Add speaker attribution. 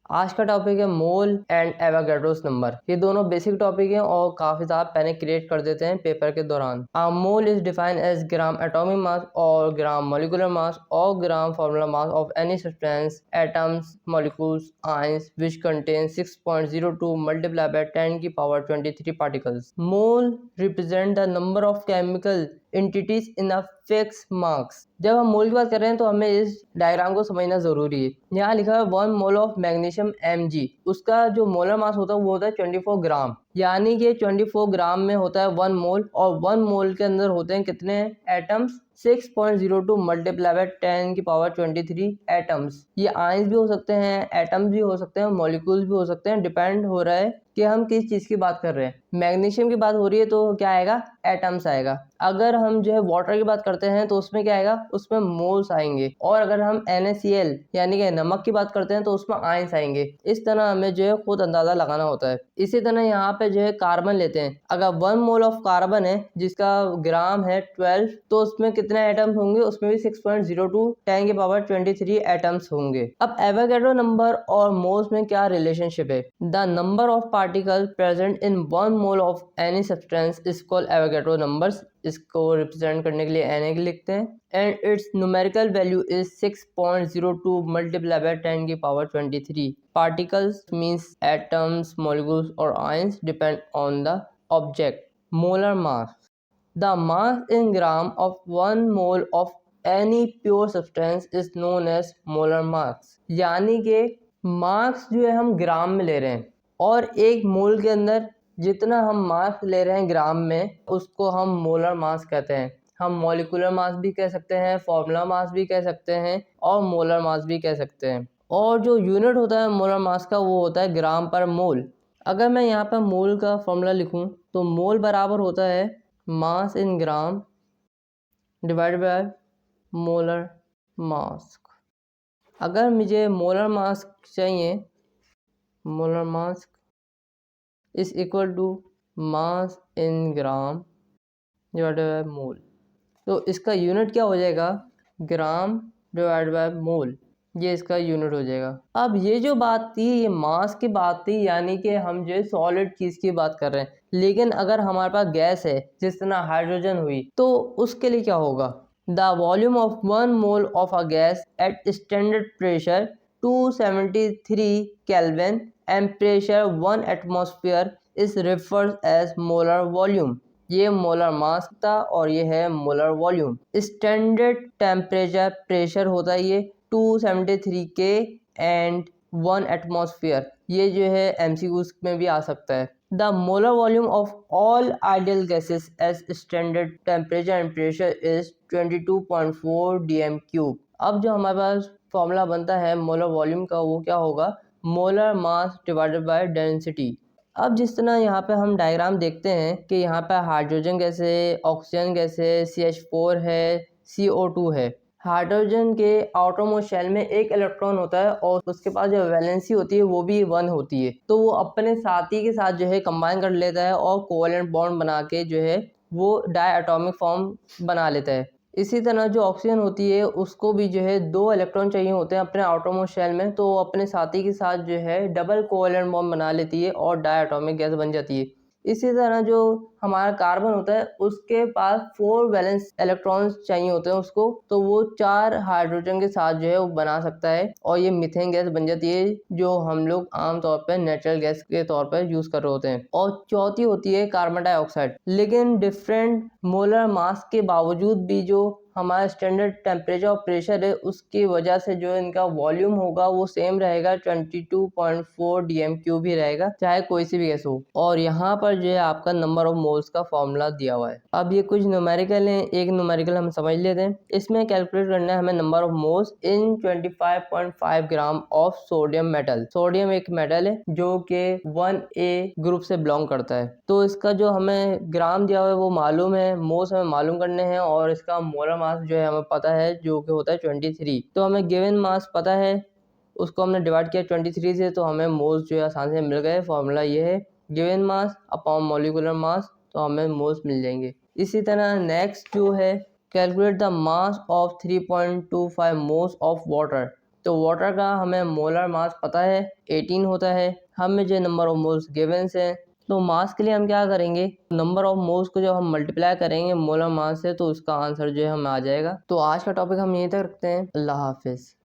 Speaker 1: आज का टॉपिक है मोल एंड एवोगाड्रोस नंबर। ये दोनों बेसिक टॉपिक हैं और काफी ज़्यादा पहले क्रिएट कर देते हैं पेपर के दौरान। Mole is defined as gram atomic mass और ग्राम मॉलिक्यूलर मास और gram formula mass of any substance, atoms, molecules, ions which contain 6.02 multiplied by 10 की power 23 particles. Mole represent the number of chemical entities in a fixed mass. जब हम मोल की बात कर रहे हैं तो हमें इस डायग्राम को समझना जरूरी है। यहाँ लिखा है 1 मोल ऑफ मैग्नीशियम Mg, उसका जो मोलर मास होता है वो होता है 24 ग्राम, यानी कि 24 ग्राम में होता है 1 मोल और 1 मोल के अंदर होते हैं कितने एटम्स? 6.02 मल्टीप्लाई बाय 10 की पावर 23 एटम्स। ये आयंस भी हो सकते हैं, एटम्स भी हो सकते हैं, मॉलिक्यूल्स भी हो सकते हैं, डिपेंड हो रहा है कि हम किस चीज़ की बात कर रहे हैं। मैग्नीशियम की बात हो रही है तो क्या आएगा? एटम्स आएगा। अगर हम जो है वाटर की बात करते हैं तो उसमें क्या आएगा? उसमें मोल्स आएंगे। और अगर हम NaCl यानी कि नमक की बात करते हैं तो उसमें आयंस आएंगे। इस तरह हमें जो है खुद अंदाजा लगाना होता है। इसी तरह यहाँ पे जो है कार्बन लेते हैं। अगर 1 मोल ऑफ कार्बन है जिसका ग्राम है 12, तो उसमें कितने एटम्स होंगे? उसमें भी 6.02 10 की पावर 23 एटम्स होंगे। अब एवोगाड्रो नंबर और मोल्स में क्या रिलेशनशिप है? The number of particle present in 1 mole of any substance is called Avogadro numbers. इसको रिप्रेजेंट करने के लिए Na लिखते हैं and its numerical value is 6.02 multiply by 10 की power 23। Particles means atoms, molecules और ions depend on the object. Molar mass, the mass in gram of 1 mole of any pure substance is known as molar mass. यानी कि मास जो है हम ग्राम में ले रहे हैं और एक मोल के अंदर जितना हम मास ले रहे हैं ग्राम में उसको हम मोलर मास कहते हैं। हम मॉलिक्यूलर मास भी कह सकते हैं, फॉर्मूला मास भी कह सकते हैं और मोलर मास भी कह सकते हैं। और जो यूनिट होता है मोलर मास का वो होता है ग्राम पर मोल। अगर मैं यहाँ पर मोल का फॉर्मूला लिखूँ तो मोल बराबर होता है mass in gram divided by molar mass. अगर मुझे मोलर मास चाहिए, molar mass is equal to mass in gram divided by mole. तो इसका यूनिट क्या हो जाएगा? ग्राम डिवाइड बाय मोल, ये इसका यूनिट हो जाएगा। अब ये जो बात थी ये मास की बात थी, यानी कि हम जो सॉलिड चीज़ की बात कर रहे हैं। लेकिन अगर हमारे पास गैस है जिस तरह हाइड्रोजन हुई तो उसके लिए क्या होगा? The volume of 1 mole of a gas at standard pressure 273 kelvin and pressure 1 atmosphere is referred as molar volume. ये मोलर मास था और ये है molar volume. Standard temperature pressure होता है ये 273 के एंड 1 एटमॉस्फेयर। ये जो है MCQs में भी आ सकता है। The molar volume of all ideal gases as standard temperature and pressure is 22.4 dm³। अब जो हमारे पास फॉर्मूला बनता है मोलर वॉल्यूम का वो क्या होगा? Molar mass divided by density. अब जिस तरह यहाँ पे हम डायग्राम देखते हैं कि यहाँ पे हाइड्रोजन गैस है, ऑक्सीजन गैस है, CH4 है, CO2 है। हाइड्रोजन के आउटरमोस्ट शेल में एक इलेक्ट्रॉन होता है और उसके पास जो वैलेंसी होती है वो भी 1 होती है। तो वो अपने साथी के साथ जो है कंबाइन कर लेता है और कोवेलेंट बॉन्ड बना के जो है वो डाई एटॉमिक फॉर्म बना लेता है। इसी तरह जो ऑक्सीजन होती है उसको भी जो है 2 इलेक्ट्रॉन चाहिए होते हैं अपने आउटरमोस्ट शेल में, तो अपने साथी के साथ जो है डबल कोवेलेंट बॉन्ड बना लेती है और डाई एटॉमिक गैस बन जाती है। इसी तरह जो हमारा कार्बन होता है उसके पास 4 वैलेंस इलेक्ट्रॉन्स चाहिए होते हैं उसको, तो वो 4 हाइड्रोजन के साथ जो है वो बना सकता है और ये मीथेन गैस बन जाती है जो हम लोग आमतौर पर नेचुरल गैस के तौर पर यूज कर रहे होते हैं। और चौथी होती है कार्बन डाइऑक्साइड। लेकिन डिफरेंट मोलर मास के बावजूद भी जो हमारा स्टैंडर्ड टेम्परेचर और प्रेशर है उसकी वजह से जो इनका वॉल्यूम होगा वो सेम रहेगा, 22.4 dm³ भी रहेगा चाहे कोई सी भी गैस हो। और यहाँ पर जो है आपका नंबर ऑफ मोल्स का फॉर्मूला दिया हुआ है। अब ये कुछ न्यूमेरिकल हैं, एक न्यूमेरिकल हम समझ लेते हैं। इसमें कैलकुलेट करना है हमें number of moles in 25.5 gram of sodium metal. Sodium एक मेटल है जो कि 1A ग्रुप से बिलोंग करता है। तो इसका जो हमें ग्राम दिया हुआ है वो मालूम है, मोल्स हमें मालूम करने हैं और इसका मोलर मास जो है हमें पता है जो कि होता है 23। तो हमें गिवन मास पता है, उसको हमने डिवाइड किया 23 से, तो हमें मोल्स जो है आसानी से मिल गए। फॉर्मूला ये है given mass upon molecular mass, तो हमें मोल्स मिल जाएंगे। इसी तरह नेक्स्ट जो है calculate the mass of 3.25 moles of water. तो वाटर का हमें मोलर मास पता है 18 होता है, हमें जो नंबर ऑफ मोल्स गिवंस है। तो मास के लिए हम क्या करेंगे, नंबर ऑफ मोल्स को जब हम मल्टीप्लाई करेंगे मोलर मास से तो उसका आंसर जो है हमें आ जाएगा। तो आज का टॉपिक हम यहीं तक रखते हैं। अल्लाह हाफिज़।